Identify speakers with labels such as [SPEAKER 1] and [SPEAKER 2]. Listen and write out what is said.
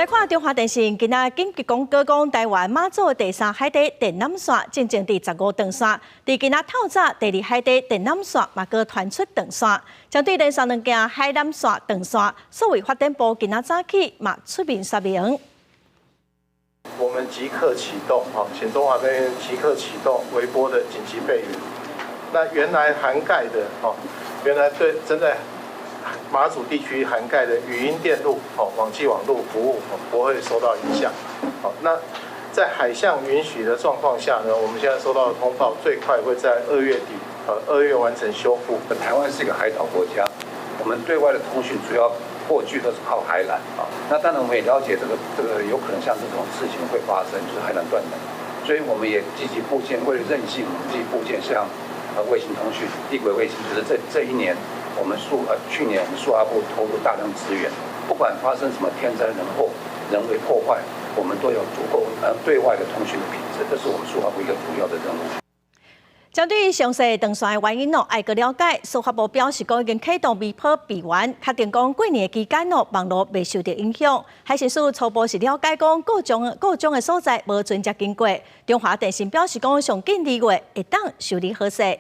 [SPEAKER 1] 来看中华电信今仔紧急公告讲，台湾马祖第3海底电缆线正伫15长线，伫今仔透早第2海底电缆线嘛阁传出长线，针对连续2件海缆线长线，所谓发展部今仔早起嘛出面说明。
[SPEAKER 2] 我们即刻启动，请中华电信即刻启动微波的紧急备援。那原来涵盖的，原来对针对马祖地区涵盖的语音电路、网际网络服务不会受到影响。那在海象允许的状况下呢，我们现在收到的通报，最快会在2月底，2月完成修复。
[SPEAKER 3] 台湾是一个海岛国家，我们对外的通讯主要过去都是靠海缆啊。那当然我们也了解这个有可能像这种事情会发生，就是海缆断层，所以我们也积极布建，为了韧性，我们积极布建像卫星通讯、低轨卫星，就是这一年。我们去年我们数发部投入大量资源，不管发生什么天灾人祸、人为破坏，我们都有足够对外的通讯的品质，这是我们数发部一个主要的任务。
[SPEAKER 1] 针对详细长线的原因爱个了解，数发部表示讲已经启动微波备援，确定讲过年期间网络未受到影响。海巡署初步是了解讲各种的所在无准接经过。中华电信表示讲上近2月会当修理好势。